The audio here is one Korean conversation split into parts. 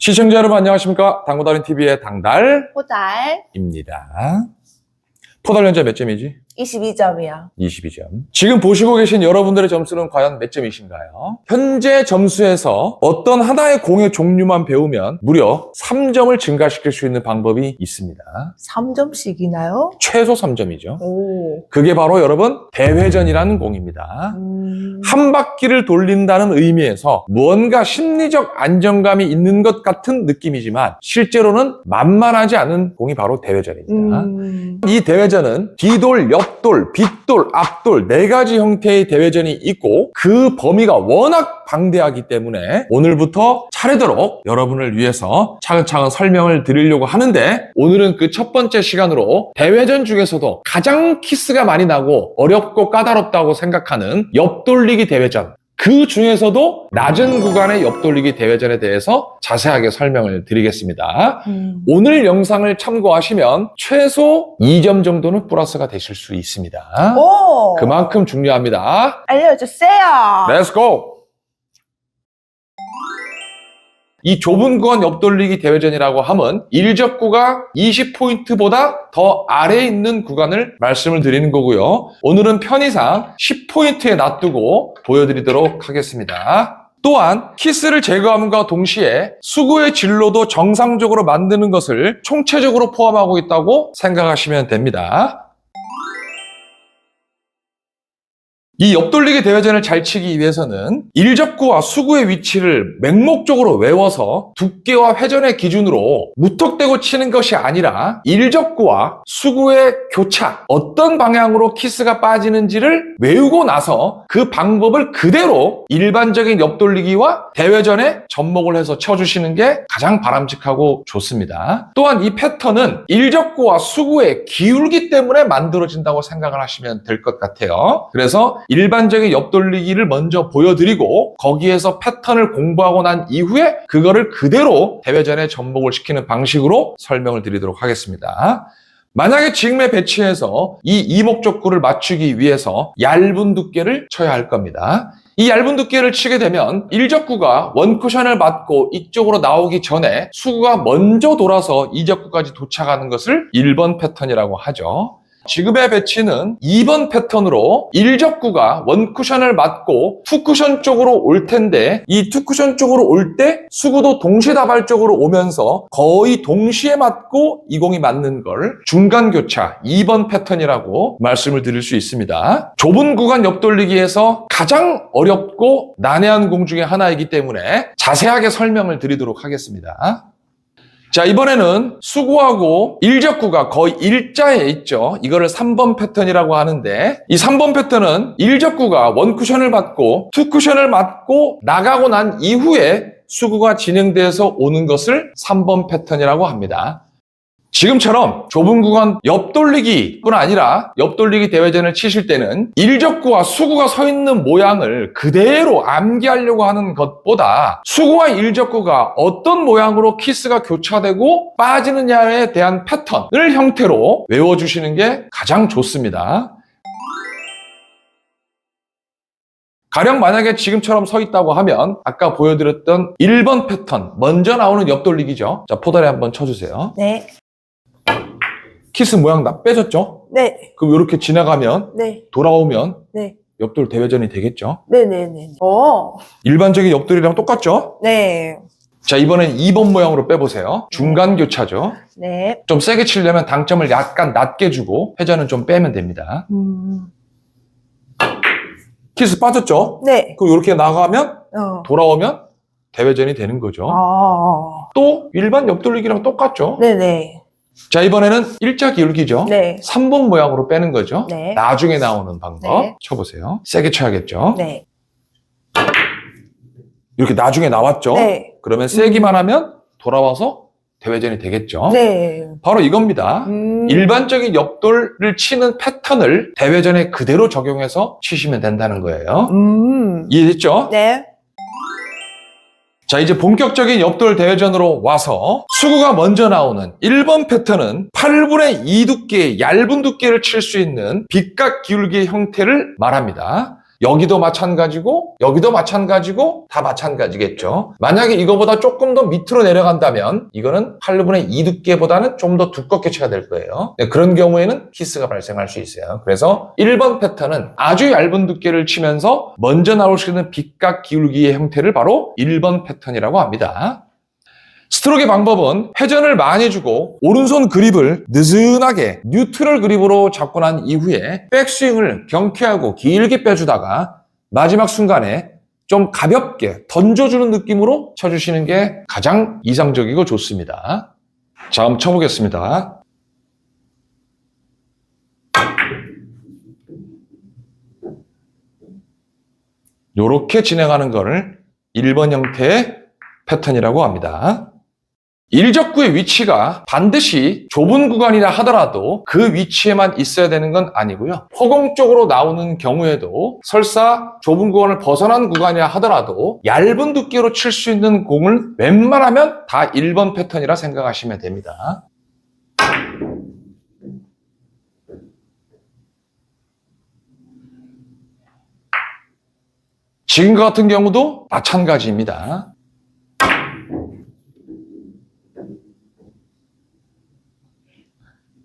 시청자 여러분 안녕하십니까? 당구달인TV의 당달입니다. 호달 토달 현재 몇 점이지? 22점이요. 22점. 지금 보시고 계신 여러분들의 점수는 과연 몇 점이신가요? 현재 점수에서 어떤 하나의 공의 종류만 배우면 무려 3점을 증가시킬 수 있는 방법이 있습니다. 3점씩이나요? 최소 3점이죠. 오. 그게 바로 여러분 대회전이라는 공입니다. 한 바퀴를 돌린다는 의미에서 무언가 심리적 안정감이 있는 것 같은 느낌이지만 실제로는 만만하지 않은 공이 바로 대회전입니다. 이 대회전은 뒤돌, 옆돌, 빗돌, 앞돌 4가지 형태의 대회전이 있고 그 범위가 워낙 방대하기 때문에 오늘부터 차례대로 여러분을 위해서 차근차근 설명을 드리려고 하는데 오늘은 그 첫 번째 시간으로 대회전 중에서도 가장 키스가 많이 나고 어렵고 까다롭다고 생각하는 옆돌리기 대회전, 그 중에서도 낮은 구간의 옆돌리기 대회전에 대해서 자세하게 설명을 드리겠습니다. 오늘 영상을 참고하시면 최소 2점 정도는 플러스가 되실 수 있습니다. 오. 그만큼 중요합니다. 알려주세요. Let's go! 이 좁은 구간 옆돌리기 대회전이라고 하면 일적구가 20포인트보다 더 아래에 있는 구간을 말씀을 드리는 거고요. 오늘은 편의상 10포인트에 놔두고 보여드리도록 하겠습니다. 또한 키스를 제거함과 동시에 수구의 진로도 정상적으로 만드는 것을 총체적으로 포함하고 있다고 생각하시면 됩니다. 이 옆돌리기 대회전을 잘 치기 위해서는 일적구와 수구의 위치를 맹목적으로 외워서 두께와 회전의 기준으로 무턱대고 치는 것이 아니라 일적구와 수구의 교차, 어떤 방향으로 키스가 빠지는지를 외우고 나서 그 방법을 그대로 일반적인 옆돌리기와 대회전에 접목을 해서 쳐주시는 게 가장 바람직하고 좋습니다. 또한 이 패턴은 일적구와 수구의 기울기 때문에 만들어진다고 생각을 하시면 될 것 같아요. 그래서 일반적인 옆돌리기를 먼저 보여드리고 거기에서 패턴을 공부하고 난 이후에 그거를 그대로 대회전에 접목을 시키는 방식으로 설명을 드리도록 하겠습니다. 만약에 지금의 배치에서 이 이목적구를 맞추기 위해서 얇은 두께를 쳐야 할 겁니다. 이 얇은 두께를 치게 되면 일적구가 원쿠션을 맞고 이쪽으로 나오기 전에 수구가 먼저 돌아서 이적구까지 도착하는 것을 1번 패턴이라고 하죠. 지금의 배치는 2번 패턴으로 일적구가 원쿠션을 맞고 투쿠션 쪽으로 올 텐데 이 투쿠션 쪽으로 올 때 수구도 동시다발적으로 오면서 거의 동시에 맞고 이 공이 맞는 걸 중간교차 2번 패턴이라고 말씀을 드릴 수 있습니다. 좁은 구간 옆돌리기에서 가장 어렵고 난해한 공 중에 하나이기 때문에 자세하게 설명을 드리도록 하겠습니다. 자, 이번에는 수구하고 일적구가 거의 일자에 있죠. 이거를 3번 패턴이라고 하는데 이 3번 패턴은 일적구가 원쿠션을 맞고 투쿠션을 맞고 나가고 난 이후에 수구가 진행돼서 오는 것을 3번 패턴이라고 합니다. 지금처럼 좁은 구간 옆돌리기뿐 아니라 옆돌리기 대회전을 치실 때는 일적구와 수구가 서 있는 모양을 그대로 암기하려고 하는 것보다 수구와 일적구가 어떤 모양으로 키스가 교차되고 빠지느냐에 대한 패턴을 형태로 외워주시는 게 가장 좋습니다. 가령 만약에 지금처럼 서 있다고 하면 아까 보여드렸던 1번 패턴 먼저 나오는 옆돌리기죠. 자, 포다리 한번 쳐주세요. 네. 키스 모양 다 빼졌죠? 네. 그럼 이렇게 지나가면 네. 돌아오면 네. 옆돌 대회전이 되겠죠? 네네네. 오. 일반적인 옆돌이랑 똑같죠? 네. 자, 이번엔 2번 모양으로 빼보세요. 중간 교차죠? 네. 좀 세게 치려면 당점을 약간 낮게 주고 회전은 좀 빼면 됩니다. 키스 빠졌죠? 네. 그럼 이렇게 나가면 돌아오면 대회전이 되는 거죠. 또 일반 옆돌리기랑 똑같죠? 네네. 자, 이번에는 일자 기울기죠? 네. 3번 모양으로 빼는 거죠? 네. 나중에 나오는 방법 네. 쳐보세요. 세게 쳐야겠죠? 네. 이렇게 나중에 나왔죠? 네. 그러면 세기만 하면 돌아와서 대회전이 되겠죠? 네. 바로 이겁니다. 일반적인 옆돌을 치는 패턴을 대회전에 그대로 적용해서 치시면 된다는 거예요. 이해됐죠? 네. 자, 이제 본격적인 옆돌 대회전으로 와서 수구가 먼저 나오는 1번 패턴은 8분의 2 두께의 얇은 두께를 칠 수 있는 빗각 기울기의 형태를 말합니다. 여기도 마찬가지고 여기도 마찬가지고 다 마찬가지겠죠. 만약에 이거보다 조금 더 밑으로 내려간다면 이거는 8분의 2 두께보다는 좀 더 두껍게 쳐야 될 거예요. 네, 그런 경우에는 키스가 발생할 수 있어요. 그래서 1번 패턴은 아주 얇은 두께를 치면서 먼저 나올 수 있는 빗각 기울기의 형태를 바로 1번 패턴이라고 합니다. 스트로크의 방법은 회전을 많이 주고 오른손 그립을 느슨하게 뉴트럴 그립으로 잡고 난 이후에 백스윙을 경쾌하고 길게 빼주다가 마지막 순간에 좀 가볍게 던져주는 느낌으로 쳐주시는 게 가장 이상적이고 좋습니다. 자, 한번 쳐보겠습니다. 이렇게 진행하는 것을 1번 형태의 패턴이라고 합니다. 일적구의 위치가 반드시 좁은 구간이라 하더라도 그 위치에만 있어야 되는 건 아니고요. 허공 쪽으로 나오는 경우에도 설사 좁은 구간을 벗어난 구간이라 하더라도 얇은 두께로 칠 수 있는 공을 웬만하면 다 1번 패턴이라 생각하시면 됩니다. 지금과 같은 경우도 마찬가지입니다.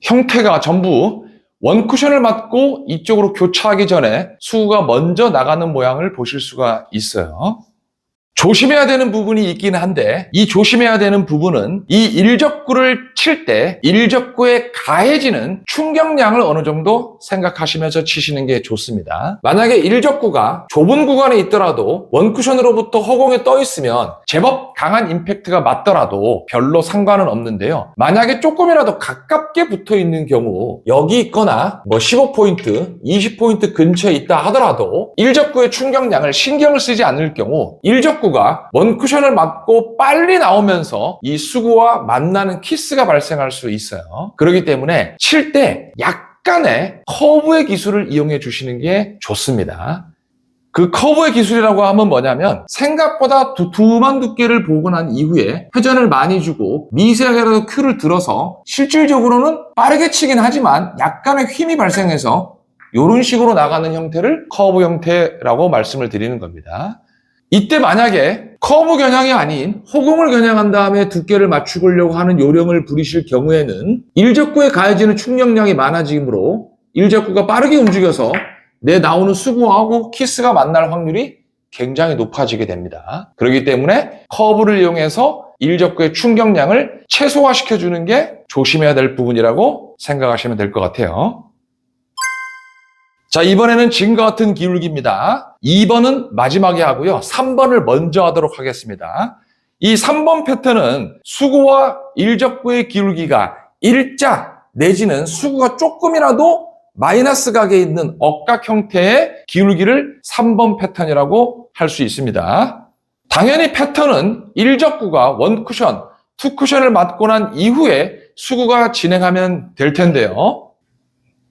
형태가 전부 원쿠션을 맞고 이쪽으로 교차하기 전에 수구가 먼저 나가는 모양을 보실 수가 있어요. 조심해야 되는 부분이 있긴 한데 이 조심해야 되는 부분은 이 일적구를 칠 때 일적구에 가해지는 충격량을 어느 정도 생각하시면서 치시는 게 좋습니다. 만약에 일적구가 좁은 구간에 있더라도 원쿠션으로부터 허공에 떠 있으면 제법 강한 임팩트가 맞더라도 별로 상관은 없는데요. 만약에 조금이라도 가깝게 붙어 있는 경우 여기 있거나 뭐 15포인트, 20포인트 근처에 있다 하더라도 일적구의 충격량을 신경을 쓰지 않을 경우 일적구가 원쿠션을 맞고 빨리 나오면서 이 수구와 만나는 키스가 발생할 수 있어요. 그렇기 때문에 칠 때 약간의 커브의 기술을 이용해 주시는 게 좋습니다. 그 커브의 기술이라고 하면 뭐냐면 생각보다 두툼한 두께를 보고 난 이후에 회전을 많이 주고 미세하게라도 큐를 들어서 실질적으로는 빠르게 치긴 하지만 약간의 힘이 발생해서 이런 식으로 나가는 형태를 커브 형태라고 말씀을 드리는 겁니다. 이때 만약에 커브 겨냥이 아닌 허공을 겨냥한 다음에 두께를 맞추려고 하는 요령을 부리실 경우에는 일적구에 가해지는 충격량이 많아지므로 일적구가 빠르게 움직여서 내 나오는 수구하고 키스가 만날 확률이 굉장히 높아지게 됩니다. 그렇기 때문에 커브를 이용해서 일적구의 충격량을 최소화시켜주는 게 조심해야 될 부분이라고 생각하시면 될 것 같아요. 자, 이번에는 지금과 같은 기울기입니다. 2번은 마지막에 하고요. 3번을 먼저 하도록 하겠습니다. 이 3번 패턴은 수구와 일적구의 기울기가 일자 내지는 수구가 조금이라도 마이너스 각에 있는 억각 형태의 기울기를 3번 패턴이라고 할 수 있습니다. 당연히 패턴은 일적구가 원쿠션, 투쿠션을 맞고 난 이후에 수구가 진행하면 될 텐데요.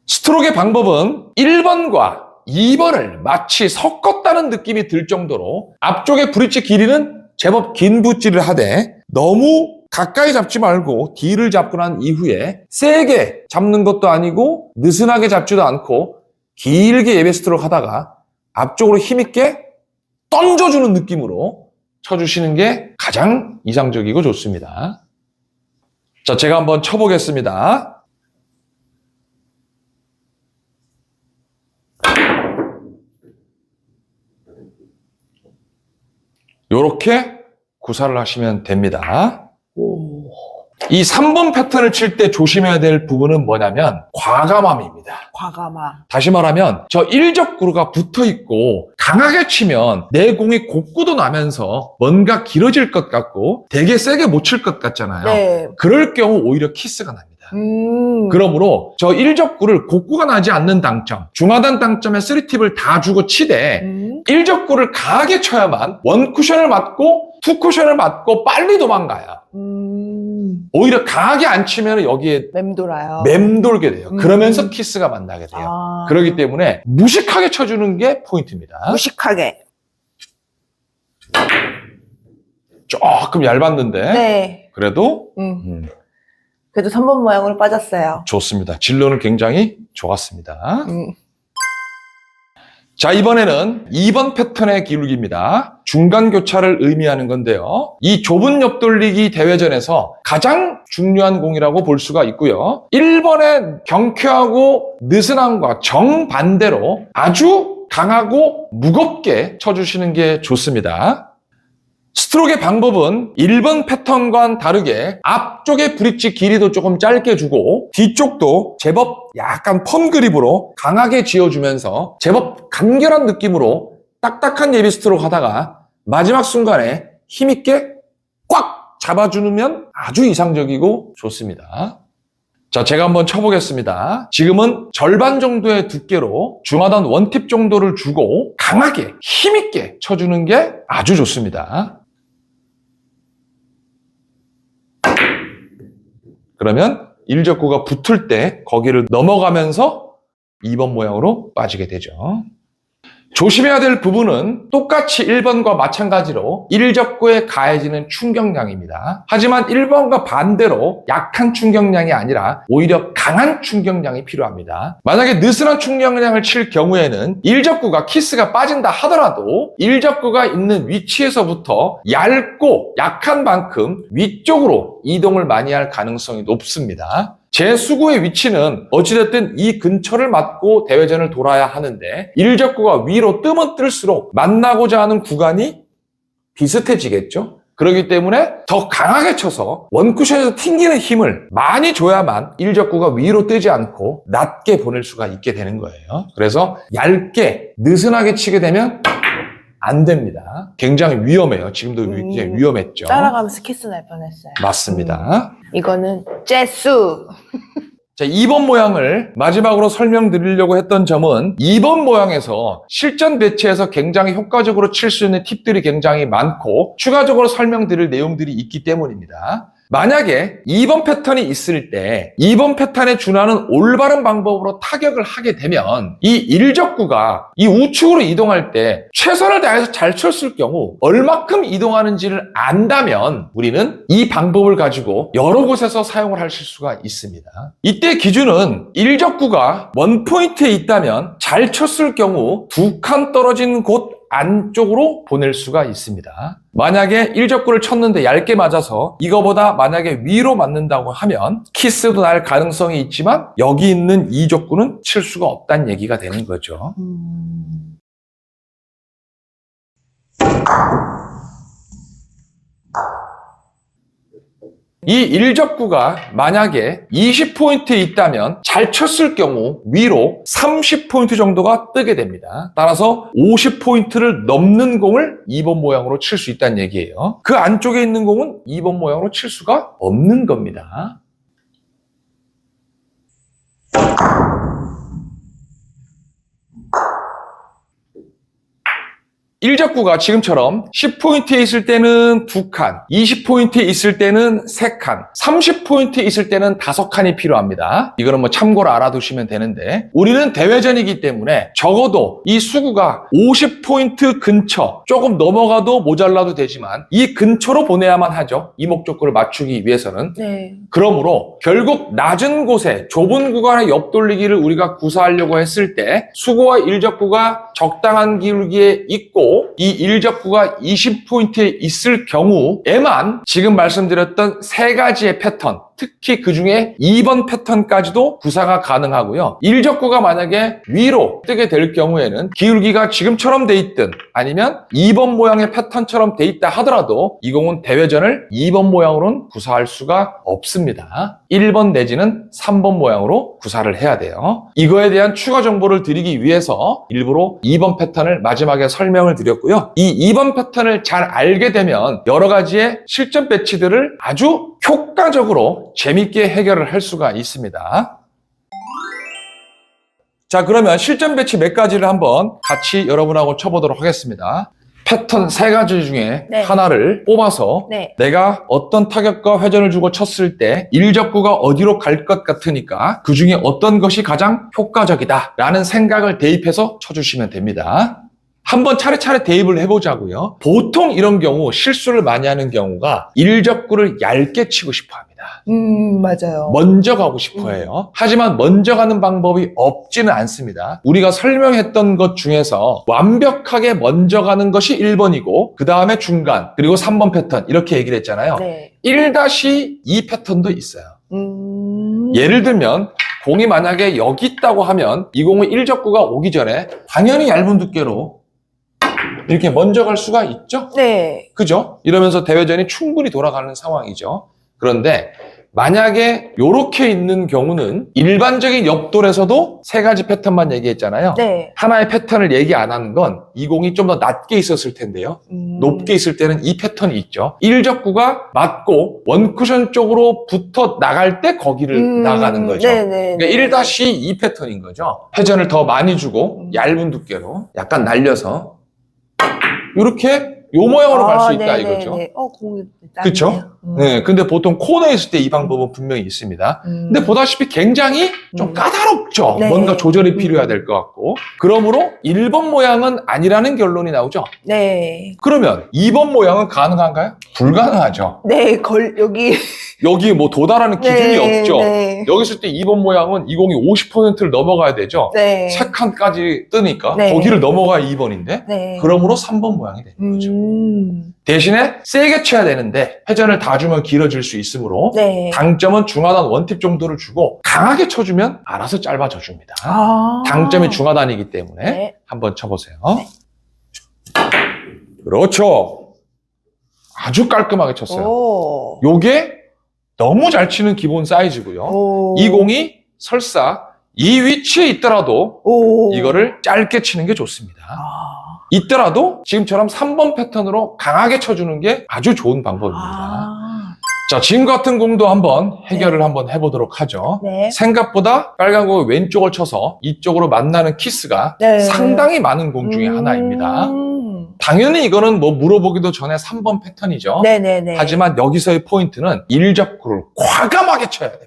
스트로크의 방법은 1번과 2번을 마치 섞었다는 느낌이 들 정도로 앞쪽의 브릿지 길이는 제법 긴 붓질을 하되 너무 가까이 잡지 말고 뒤를 잡고 난 이후에 세게 잡는 것도 아니고 느슨하게 잡지도 않고 길게 예배 스트로크 하다가 앞쪽으로 힘있게 던져주는 느낌으로 쳐주시는 게 가장 이상적이고 좋습니다. 자, 제가 한번 쳐보겠습니다. 이렇게 구사를 하시면 됩니다. 이 3번 패턴을 칠 때 조심해야 될 부분은 뭐냐면 과감함입니다. 과감함. 다시 말하면 저 일적구가 붙어있고 강하게 치면 내 공이 곡구도 나면서 뭔가 길어질 것 같고 되게 세게 못 칠 것 같잖아요. 네. 그럴 경우 오히려 키스가 납니다. 그러므로 저 일적구를 곡구가 나지 않는 당점, 중하단 당점에 3팁을 다 주고 치되 일적구를 강하게 쳐야만 원쿠션을 맞고 투쿠션을 맞고 빨리 도망가요. 오히려 강하게 안 치면 여기에 맴돌아요. 맴돌게 돼요. 그러면서 키스가 만나게 돼요. 그렇기 때문에 무식하게 쳐주는 게 포인트입니다. 무식하게. 조금 얇았는데 네. 그래도 그래도 3번 모양으로 빠졌어요. 좋습니다. 진로는 굉장히 좋았습니다. 자, 이번에는 2번 패턴의 기울기입니다. 중간 교차를 의미하는 건데요. 이 좁은 옆돌리기 대회전에서 가장 중요한 공이라고 볼 수가 있고요. 1번의 경쾌하고 느슨함과 정반대로 아주 강하고 무겁게 쳐주시는 게 좋습니다. 스트로크의 방법은 1번 패턴과는 다르게 앞쪽의 브릿지 길이도 조금 짧게 주고 뒤쪽도 제법 약간 펌 그립으로 강하게 쥐어주면서 제법 간결한 느낌으로 딱딱한 예비 스트로크 하다가 마지막 순간에 힘있게 꽉 잡아주면 아주 이상적이고 좋습니다. 자, 제가 한번 쳐보겠습니다. 지금은 절반 정도의 두께로 중하단 원팁 정도를 주고 강하게 힘있게 쳐주는 게 아주 좋습니다. 그러면 1접구가 붙을 때 거기를 넘어가면서 2번 모양으로 빠지게 되죠. 조심해야 될 부분은 똑같이 1번과 마찬가지로 1접구에 가해지는 충격량입니다. 하지만 1번과 반대로 약한 충격량이 아니라 오히려 강한 충격량이 필요합니다. 만약에 느슨한 충격량을 칠 경우에는 1접구가 키스가 빠진다 하더라도 1접구가 있는 위치에서부터 얇고 약한 만큼 위쪽으로 이동을 많이 할 가능성이 높습니다. 제 수구의 위치는 어찌됐든 이 근처를 맞고 대회전을 돌아야 하는데 1접구가 위로 뜨면 뜰수록 만나고자 하는 구간이 비슷해지겠죠? 그렇기 때문에 더 강하게 쳐서 원쿠션에서 튕기는 힘을 많이 줘야만 1접구가 위로 뜨지 않고 낮게 보낼 수가 있게 되는 거예요. 그래서 얇게 느슨하게 치게 되면 안 됩니다. 굉장히 위험해요. 지금도 굉장히 위험했죠. 따라가면서 키스 날 뻔했어요. 맞습니다. 이거는 재수. 자, 2번 모양을 마지막으로 설명드리려고 했던 점은 2번 모양에서 실전 배치에서 굉장히 효과적으로 칠 수 있는 팁들이 굉장히 많고 추가적으로 설명드릴 내용들이 있기 때문입니다. 만약에 2번 패턴이 있을 때 2번 패턴에 준하는 올바른 방법으로 타격을 하게 되면 이 1접구가 이 우측으로 이동할 때 최선을 다해서 잘 쳤을 경우 얼마큼 이동하는지를 안다면 우리는 이 방법을 가지고 여러 곳에서 사용을 하실 수가 있습니다. 이때 기준은 1접구가 원포인트에 있다면 잘 쳤을 경우 2칸 떨어진 곳 안쪽으로 보낼 수가 있습니다. 만약에 1접구를 쳤는데 얇게 맞아서 이거보다 만약에 위로 맞는다고 하면 키스도 날 가능성이 있지만 여기 있는 2접구는 칠 수가 없다는 얘기가 되는 거죠. 이 1접구가 만약에 20포인트에 있다면 잘 쳤을 경우 위로 30포인트 정도가 뜨게 됩니다. 따라서 50포인트를 넘는 공을 2번 모양으로 칠 수 있다는 얘기예요. 그 안쪽에 있는 공은 2번 모양으로 칠 수가 없는 겁니다. 일 접구가 지금처럼 10포인트에 있을 때는 2칸, 20포인트에 있을 때는 3칸, 30포인트에 있을 때는 5칸이 필요합니다. 이거는 뭐 참고로 알아두시면 되는데 우리는 대회전이기 때문에 적어도 이 수구가 50포인트 근처, 조금 넘어가도 모자라도 되지만 이 근처로 보내야만 하죠. 이 목적구를 맞추기 위해서는. 네. 그러므로 결국 낮은 곳에 좁은 구간의 옆돌리기를 우리가 구사하려고 했을 때 수구와 1접구가 적당한 기울기에 있고 이 1접구가 20포인트에 있을 경우에만 지금 말씀드렸던 세 가지의 패턴, 특히 그 중에 2번 패턴까지도 구사가 가능하고요. 1접구가 만약에 위로 뜨게 될 경우에는 기울기가 지금처럼 돼 있든 아니면 2번 모양의 패턴처럼 돼 있다 하더라도 이 공은 대회전을 2번 모양으로는 구사할 수가 없습니다. 1번 내지는 3번 모양으로 구사를 해야 돼요. 이거에 대한 추가 정보를 드리기 위해서 일부러 2번 패턴을 마지막에 설명을 드렸고요. 이 2번 패턴을 잘 알게 되면 여러 가지의 실전 배치들을 아주 효과적으로 재밌게 해결을 할 수가 있습니다. 자, 그러면 실전 배치 몇 가지를 한번 같이 여러분하고 쳐보도록 하겠습니다. 패턴 3가지 중에 네. 하나를 뽑아서 네. 내가 어떤 타격과 회전을 주고 쳤을 때 1접구가 어디로 갈 것 같으니까 그 중에 어떤 것이 가장 효과적이다 라는 생각을 대입해서 쳐주시면 됩니다. 한번 차례차례 대입을 해보자고요. 보통 이런 경우 실수를 많이 하는 경우가 일적구를 얇게 치고 싶어 합니다. 맞아요. 먼저 가고 싶어 해요. 하지만 먼저 가는 방법이 없지는 않습니다. 우리가 설명했던 것 중에서 완벽하게 먼저 가는 것이 1번이고 그 다음에 중간 그리고 3번 패턴 이렇게 얘기를 했잖아요. 네. 1-2 패턴도 있어요. 예를 들면 공이 만약에 여기 있다고 하면 이 공의 일적구가 오기 전에 당연히 얇은 두께로 이렇게 먼저 갈 수가 있죠? 네. 그죠? 이러면서 대회전이 충분히 돌아가는 상황이죠. 그런데 만약에 이렇게 있는 경우는 일반적인 옆돌에서도 세 가지 패턴만 얘기했잖아요. 네. 하나의 패턴을 얘기 안 하는 건 이 공이 좀 더 낮게 있었을 텐데요. 높게 있을 때는 이 패턴이 있죠. 일적구가 맞고 원쿠션 쪽으로 붙어 나갈 때 거기를 나가는 거죠. 네네. 그러니까 1-2 패턴인 거죠. 회전을 더 많이 주고 얇은 두께로 약간 날려서 이렇게 요 모양으로 갈 수 있다 이거죠. 공이 그쵸? 네, 근데 보통 코너에 있을 때 이 방법은 분명히 있습니다. 근데 보다시피 굉장히 좀 까다롭죠. 네. 뭔가 조절이 필요해야 될 것 같고. 그러므로 1번 모양은 아니라는 결론이 나오죠. 네. 그러면 2번 모양은 가능한가요? 불가능하죠. 네, 여기 뭐 도달하는 기준이 네, 없죠. 네. 여기 있을 때 2번 모양은 이 공이 50%를 넘어가야 되죠. 네. 3칸까지 뜨니까 네. 거기를 넘어가야 2번인데 네. 그러므로 3번 모양이 되는 거죠. 대신에 세게 쳐야 되는데 회전을 다 주면 길어질 수 있으므로 네. 당점은 중하단 원팁 정도를 주고 강하게 쳐주면 알아서 짧아져 줍니다. 당점이 중하단이기 때문에 네. 한번 쳐보세요. 그렇죠. 아주 깔끔하게 쳤어요. 오. 요게 너무 잘 치는 기본 사이즈고요. 오. 이 공이 설사 이 위치에 있더라도 오. 이거를 짧게 치는 게 좋습니다. 아. 있더라도 지금처럼 3번 패턴으로 강하게 쳐주는 게 아주 좋은 방법입니다. 자, 지금 같은 공도 한번 해결을 한번 해보도록 하죠. 네. 생각보다 빨간 공이 왼쪽을 쳐서 이쪽으로 만나는 키스가 네. 상당히 많은 공 중에 하나입니다. 당연히 이거는 뭐 물어보기도 전에 3번 패턴이죠. 네네네. 하지만 여기서의 포인트는 일적구를 과감하게 쳐야 돼요.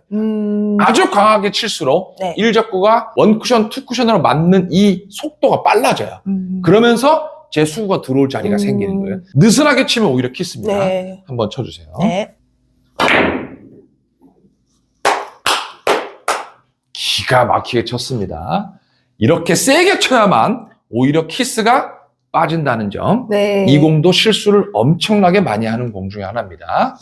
아주 강하게 칠수록 네. 일적구가 원쿠션, 투쿠션으로 맞는 이 속도가 빨라져요. 그러면서 제 수구가 들어올 자리가 생기는 거예요. 느슨하게 치면 오히려 키스입니다. 네. 한번 쳐주세요. 네. 기가 막히게 쳤습니다. 이렇게 세게 쳐야만 오히려 키스가 빠진다는 점. 네. 이 공도 실수를 엄청나게 많이 하는 공 중에 하나입니다.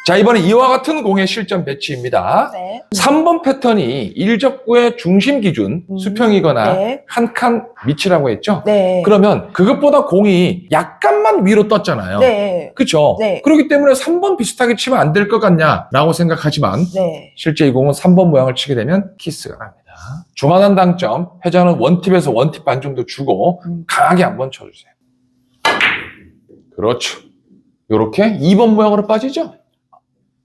자, 이번에 이와 같은 공의 실전 배치입니다. 네. 3번 패턴이 일적구의 중심 기준, 수평이거나 네. 한 칸 밑이라고 했죠? 네. 그러면 그것보다 공이 약간만 위로 떴잖아요. 네. 그렇죠? 네. 그렇기 때문에 3번 비슷하게 치면 안 될 것 같냐라고 생각하지만 네. 실제 이 공은 3번 모양을 치게 되면 키스가 납니다. 중하단 당점, 회전은 원팁에서 원팁 반 정도 주고 강하게 한번 쳐주세요. 그렇죠. 요렇게 2번 모양으로 빠지죠?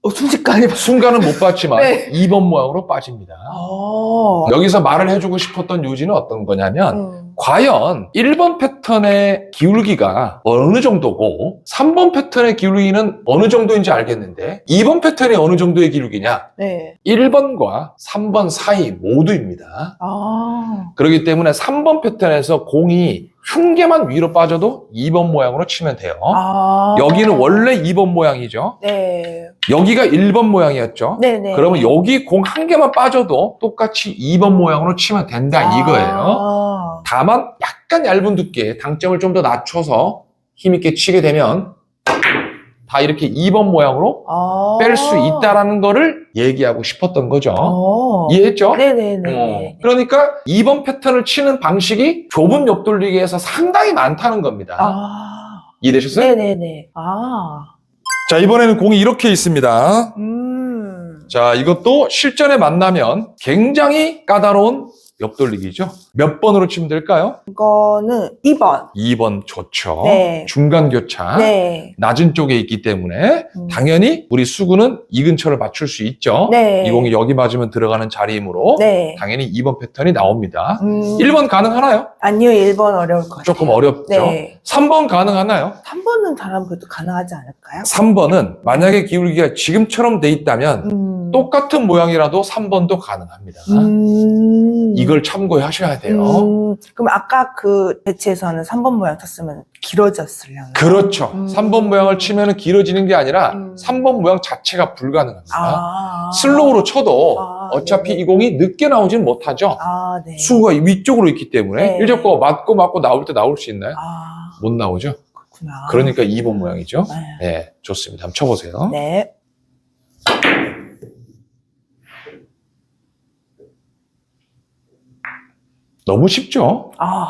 순식간에. 순간은 못 봤지만 네. 2번 모양으로 빠집니다. 여기서 말을 해주고 싶었던 요지는 어떤 거냐면 과연 1번 패턴의 기울기가 어느 정도고 3번 패턴의 기울기는 어느 정도인지 알겠는데 2번 패턴이 어느 정도의 기울기냐? 네. 1번과 3번 사이 모두입니다. 그렇기 때문에 3번 패턴에서 공이 흉계만 위로 빠져도 2번 모양으로 치면 돼요. 여기는 원래 2번 모양이죠. 네. 여기가 1번 모양이었죠. 네네. 그러면 여기 공 한 개만 빠져도 똑같이 2번 모양으로 치면 된다 이거예요. 다만 약간 얇은 두께, 당점을 좀 더 낮춰서 힘있게 치게 되면 다 이렇게 2번 모양으로 뺄 수 있다라는 거를 얘기하고 싶었던 거죠. 이해했죠? 네네네. 그러니까 2번 패턴을 치는 방식이 좁은 옆돌리기에서 상당히 많다는 겁니다. 이해되셨어요? 네네네. 자, 이번에는 공이 이렇게 있습니다. 자, 이것도 실전에 만나면 굉장히 까다로운 옆돌리기죠. 몇 번으로 치면 될까요? 이거는 2번. 2번 좋죠. 네. 중간 교차. 네. 낮은 쪽에 있기 때문에 당연히 우리 수구는 이 근처를 맞출 수 있죠. 네. 이 공이 여기 맞으면 들어가는 자리이므로 네. 당연히 2번 패턴이 나옵니다. 1번 가능하나요? 아니요, 1번 어려울 것 같아요. 조금 어렵죠. 네. 3번 가능하나요? 3번은 잘하면 그래도 가능하지 않을까요? 3번은 만약에 기울기가 지금처럼 돼 있다면 똑같은 모양이라도 3번도 가능합니다. 이걸 참고해 하셔야 돼요. 그럼 아까 그 배치에서는 3번 모양 쳤으면 길어졌으려나? 그렇죠. 3번 모양을 치면 길어지는 게 아니라 3번 모양 자체가 불가능합니다. 슬로우로 쳐도 어차피 네. 이 공이 늦게 나오지는 못하죠. 네. 수구가 위쪽으로 있기 때문에 네. 일적구가 맞고 나올 때 나올 수 있나요? 못 나오죠. 그렇구나. 그러니까 2번 모양이죠. 네. 네, 좋습니다. 한번 쳐보세요. 네. 너무 쉽죠? 아,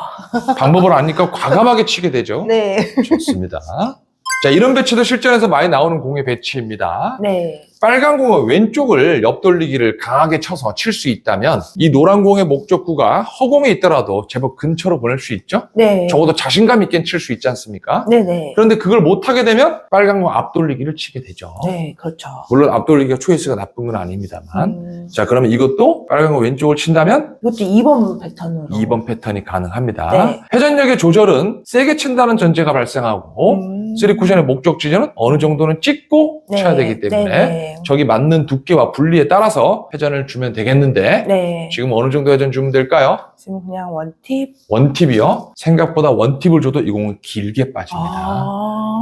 방법을 아니까 과감하게 치게 되죠. 네. 좋습니다. 자, 이런 배치도 실전에서 많이 나오는 공의 배치입니다. 네. 빨간 공은 왼쪽을 옆돌리기를 강하게 쳐서 칠 수 있다면 이 노란 공의 목적구가 허공에 있더라도 제법 근처로 보낼 수 있죠? 네. 적어도 자신감 있게 칠 수 있지 않습니까? 네네. 그런데 그걸 못하게 되면 빨간 공 앞돌리기를 치게 되죠. 네, 그렇죠. 물론 앞돌리기가 초이스가 나쁜 건 아닙니다만. 자, 자, 그러면 이것도 빨간 공 왼쪽을 친다면 이것도 2번 패턴으로. 2번 패턴이 가능합니다. 네. 회전력의 조절은 세게 친다는 전제가 발생하고 3쿠션의 목적 지점은 어느 정도는 찍고 네. 쳐야 되기 때문에 네네. 저기 맞는 두께와 분리에 따라서 회전을 주면 되겠는데 네. 지금 어느 정도 회전 주면 될까요? 지금 그냥 원팁. 원팁이요? 생각보다 원팁을 줘도 이 공은 길게 빠집니다.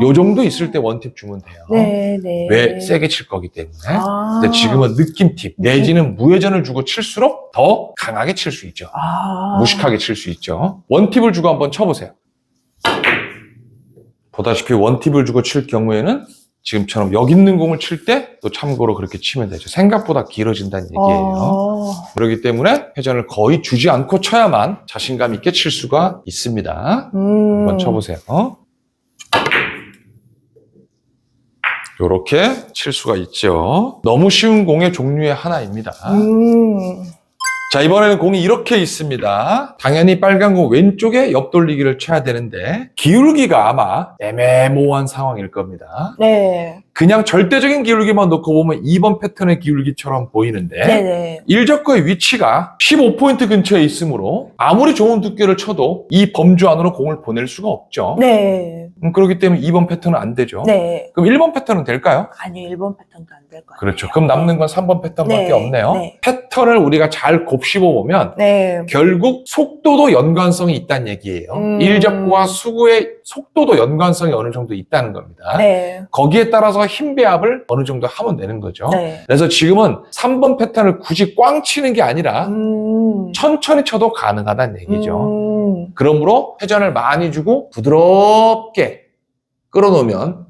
요 정도 있을 때 원팁 주면 돼요. 네네. 왜? 세게 칠 거기 때문에. 아. 근데 지금은 느낌 팁 내지는 무회전을 주고 칠수록 더 강하게 칠 수 있죠. 무식하게 칠 수 있죠. 원팁을 주고 한번 쳐보세요. 보다시피 원팁을 주고 칠 경우에는 지금처럼 여기 있는 공을 칠 때 또 참고로 그렇게 치면 되죠. 생각보다 길어진다는 얘기예요. 그렇기 때문에 회전을 거의 주지 않고 쳐야만 자신감 있게 칠 수가 있습니다. 한번 쳐보세요. 요렇게 칠 수가 있죠. 너무 쉬운 공의 종류의 하나입니다. 자, 이번에는 공이 이렇게 있습니다. 당연히 빨간 공 왼쪽에 옆돌리기를 쳐야 되는데 기울기가 아마 애매모호한 상황일 겁니다. 네. 그냥 절대적인 기울기만 놓고 보면 2번 패턴의 기울기처럼 보이는데 네네. 일적구의 위치가 15포인트 근처에 있으므로 아무리 좋은 두께를 쳐도 이 범주 안으로 공을 보낼 수가 없죠. 네. 그렇기 때문에 2번 패턴은 안 되죠. 네. 그럼 1번 패턴은 될까요? 아니요, 1번 패턴도 안 될 것 같아요. 그렇죠. 그럼 남는 건 3번 패턴밖에 네. 없네요. 네. 패턴을 우리가 잘 곱씹어 보면 네. 결국 속도도 연관성이 있다는 얘기예요. 일적구와 수구의 속도도 연관성이 어느 정도 있다는 겁니다. 네. 거기에 따라서 힘 배합을 어느 정도 하면 되는 거죠. 네. 그래서 지금은 3번 패턴을 굳이 꽝 치는 게 아니라 천천히 쳐도 가능하다는 얘기죠. 그러므로 회전을 많이 주고 부드럽게 끌어놓으면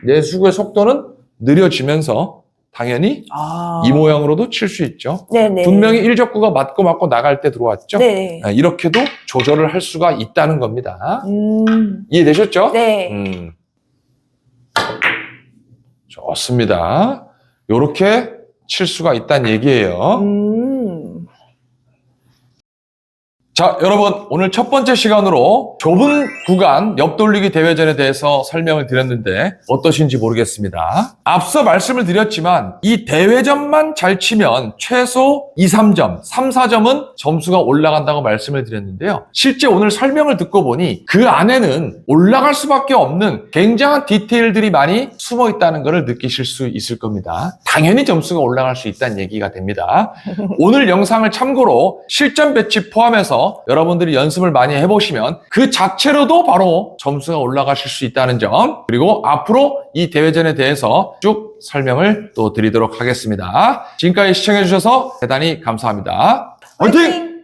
내 수구의 속도는 느려지면서 당연히 이 모양으로도 칠 수 있죠. 네네. 분명히 일적구가 맞고 나갈 때 들어왔죠. 네. 이렇게도 조절을 할 수가 있다는 겁니다. 이해되셨죠? 네. 좋습니다. 요렇게 칠 수가 있다는 얘기예요. 자, 여러분, 오늘 첫 번째 시간으로 좁은 구간 옆돌리기 대회전에 대해서 설명을 드렸는데 어떠신지 모르겠습니다. 앞서 말씀을 드렸지만 이 대회전만 잘 치면 최소 2, 3점, 3, 4점은 점수가 올라간다고 말씀을 드렸는데요. 실제 오늘 설명을 듣고 보니 그 안에는 올라갈 수밖에 없는 굉장한 디테일들이 많이 숨어 있다는 것을 느끼실 수 있을 겁니다. 당연히 점수가 올라갈 수 있다는 얘기가 됩니다. 오늘 영상을 참고로 실전 배치 포함해서 여러분들이 연습을 많이 해보시면 그 자체로도 바로 점수가 올라가실 수 있다는 점, 그리고 앞으로 이 대회전에 대해서 쭉 설명을 또 드리도록 하겠습니다. 지금까지 시청해주셔서 대단히 감사합니다. 화이팅!